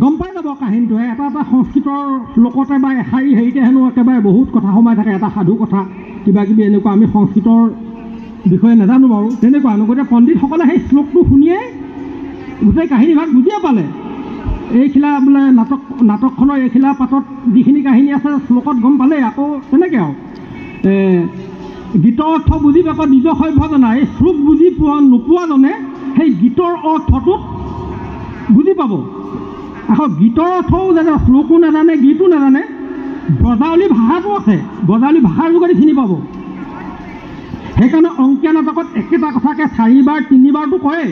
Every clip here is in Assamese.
গম পাই যাব কাহিনীটোৱে এটা এটা সংস্কৃতৰ শ্লোকতে বা এষাৰী হেৰিতে হেনো একেবাৰে বহুত কথা সোমাই থাকে, এটা সাধু কথা কিবা কিবি এনেকুৱা। আমি সংস্কৃতৰ বিষয়ে নাজানো বাৰু, তেনেকুৱা গতিকে পণ্ডিতসকলে সেই শ্লোকটো শুনিয়েই গোটেই কাহিনীভাগ বুজিয়ে পালে। এইখিলা বোলে নাটকখনৰ এইখিলা পাতত যিখিনি কাহিনী আছে শ্লোকত গম পালেই। আকৌ তেনেকৈ আৰু গীতৰ অৰ্থ বুজি পাব নিজ সভ্যজনা, এই শ্লোক বুজি নোপোৱাজনে সেই গীতৰ অৰ্থটোত বুজি পাব। আকৌ গীতৰ অৰ্থও জানে, শ্লোকো নাজানে, গীতো নাজানে, ব্ৰজাৱলী ভাষাটো আছে, ব্ৰজাৱলী ভাষাৰ যোগেদি চিনি পাব। সেইকাৰণে অংকীয়া নাটকত একেটা কথাকে 4বাৰ 3বাৰটো কয়,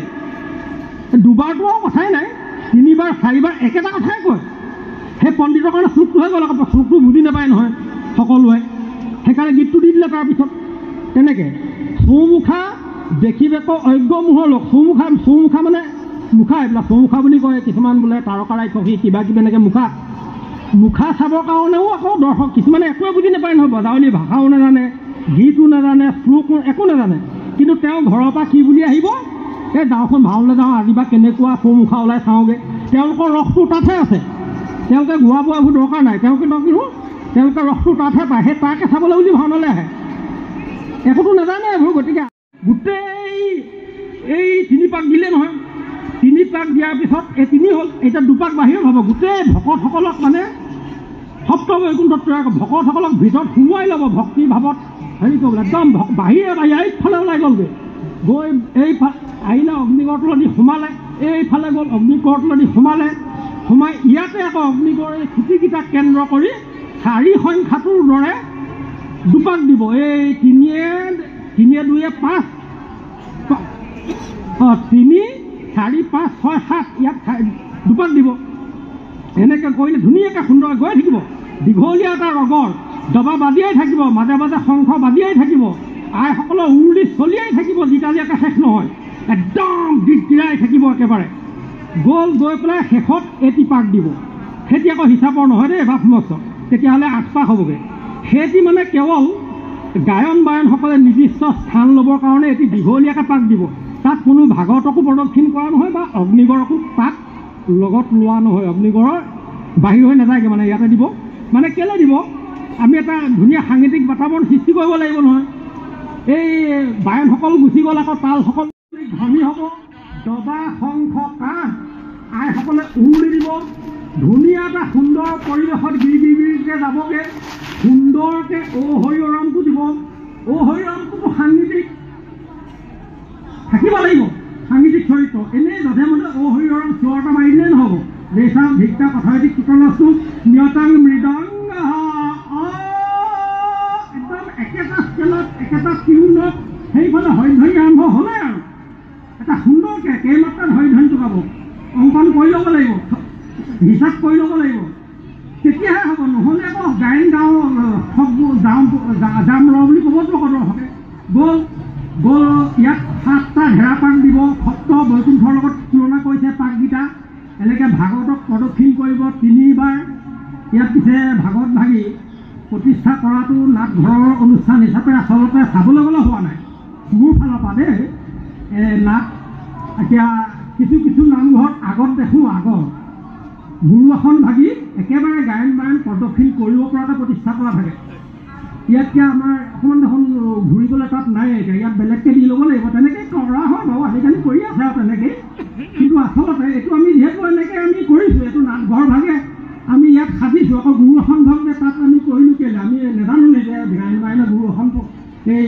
দুবাৰটো আৰু কথাই নাই, 3বাৰ 4বাৰ একেটা কথাই কয়। সেই পণ্ডিতৰ কাৰণে শ্লোকটোহে গ'ল, আকৌ শ্লোকটো বুজি নাপায় নহয় সকলোৱে, সেইকাৰণে গীতটো দি দিলে তাৰপিছত। তেনেকৈ চৌমুখা দেখিবেক অজ্ঞমোহৰ লোক, চৌমুখা মানে মুখা, এইবিলাক চৌমুখা বুলি কয় কিছুমান, বোলে তাৰকা ৰাক্ষসী কিবা কিবি এনেকৈ মুখা চাবৰ কাৰণেও আকৌ দৰ্শক কিছুমানে একোৱে বুজি নাপায় নহয়, ব্ৰজাৱলী ভাষাও নাজানে, গীতো নাজানে, শ্লোকো একো নাজানে, কিন্তু তেওঁ ঘৰৰ পৰা কি বুলি আহিব, এই যাওঁখন ভাওলৈ যাওঁ, আজি বা কেনেকুৱা চৌমুখা ওলাই চাওঁগৈ। তেওঁলোকৰ ৰসটো তাতহে আছে, তেওঁলোকে গোৱা বোৱাবোৰ দৰকাৰ নাই, তেওঁলোকে ৰসটো তাতহে পায়, সেই তাকে চাবলৈ বুলি ভাওনালৈ আহে, একোতো নাজানে এইবোৰ। গতিকে গোটেই এই 3 পাক দিলে নহয়, 3 পাক দিয়াৰ পিছত এই 3 হ'ল, এতিয়া 2 পাক বাহিৰত হ'ব। গোটেই ভকতসকলক মানে সপ্তবৈকুণ্ঠত ভকতসকলক ভিতৰত সোমোৱাই ল'ব, ভক্তি ভাৱত হেৰি কৰিব, একদম বাহিৰে এইফালে ওলাই গ'লগৈ, গৈ এইফালে আহিলে অগ্নিগড় তলেদি সোমালে, এইফালে গ'ল অগ্নিগড় তলেদি সোমাই ইয়াতে আকৌ অগ্নিগড় এই খুঁটিকেইটাক কেন্দ্ৰ কৰি 4 সংখ্যাটোৰ দৰে 2 পাক দিব। এই 3 2 5, 3 4 5 6 7 ইয়াত 2 পাক দিব। এনেকৈ কৰিলে ধুনীয়াকৈ সুন্দৰ গৈ থাকিব, দীঘলীয়া এটা ৰগৰ দবা বাজিয়াই থাকিব, মাজে মাজে শংখ বাজিয়াই থাকিব, আইসকলৰ উৰুলি চলিয়াই থাকিব, যেতিয়ালৈকে শেষ নহয়, একদম গীৰাই থাকিব একেবাৰে। গৈ পেলাই শেষত এটি পাক দিব। সেটি আকৌ হিচাপৰ নহয় দেই, বাফমস্ত, তেতিয়াহ'লে 8 পাক হ'বগৈ। সেটি মানে কেৱল গায়ন বায়নসকলে নিৰ্দিষ্ট স্থান ল'বৰ কাৰণে এটি দীঘলীয়াকৈ পাক দিব। তাত কোনো ভাগৱতকো প্ৰদক্ষিণ কৰা নহয় বা অগ্নিগড়কো পাক লগত লোৱা নহয়, অগ্নিগড়ৰ বাহিৰ হৈ নাযায়গৈ, মানে ইয়াতে দিব। মানে কেলৈ দিব, আমি এটা ধুনীয়া সাংগীতিক বাতাৱৰণ সৃষ্টি কৰিব লাগিব নহয়। এই বায়নসকল গুচি গ'ল, আকৌ তালসকল ধনী হ'ব, দবা শংখ কাঁহ আইসকলে উৰুলি দিব, ধুনীয়া এটা সুন্দৰ পৰিৱেশত গিৰিগিৰিকৈ যাবগৈ, সুন্দৰকৈ হৰিৰামটো দিব। হৰিৰামটোতো সাংগীতিক থাকিব লাগিব, সাংগীতিক চৰিত্ৰ। এনেই যধে মধে হৰিৰাম চিঞৰ এটা মাৰি দিলেই নহ'ব। ৰেচাম ভিক্তা কথায়িক কীৰ্তনস্তু নিয়তাং মৃদংগ, একদম একেটা স্কেলত একেটা টিউনত সেইফালে হৰিধ্বনি আৰম্ভ হ'লে আৰু এটা সুন্দৰকৈ কেইমাত্ৰাত হৰিধ্বনিটো গাব, অংকন কৰি ল'ব লাগিব, হিচাপ কৰি ল'ব লাগিব, তেতিয়াহে হ'ব। নহ'লে আকৌ গায়ন যাম ৰ বুলি ক'বতো আকৌ দৰ্শকে। গ'ল ইয়াত 7টা ঘেৰা পাক দিব, সপ্ত বৈকুণ্ঠৰ লগত তুলনা কৰিছে পাককেইটা। এনেকৈ ভাগৱতক প্ৰদক্ষিণ কৰিব 3বাৰ। ইয়াত পিছে ভাগৱত ভাগি প্ৰতিষ্ঠা কৰাটো নাটঘৰৰ অনুষ্ঠান হিচাপে আচলতে চাবলৈ গ'লে হোৱা নাই মোৰ ফালৰ পৰা দেই। নাট এতিয়া কিছু নামঘৰত আগত দেখোঁ, গুৰু আসন ভাগি একেবাৰে গায়ন বায়ন প্ৰদক্ষিণ কৰিব পৰাকৈ প্ৰতিষ্ঠা কৰা থাকে। ইয়াত এতিয়া আমাৰ অকণমান দেখোন ঘূৰিবলৈ তাত নাই, এতিয়া ইয়াত বেলেগকৈ দি ল'ব লাগিব। তেনেকৈ কৰা হয় বাৰু, আজিকালি কৰি আছে আৰু তেনেকৈ। কিন্তু আচলতে এইটো আমি যিহেতু এনেকৈ আমি কৰিছোঁ, এইটো নাটঘৰ ভাগে আমি ইয়াত সাজিছোঁ, আকৌ গুৰু আসন ভাগ যে তাত আমি কৰিলোঁ কেলৈ, আমি নাজানো যে গায়ন বায়নে গুৰু আসন এই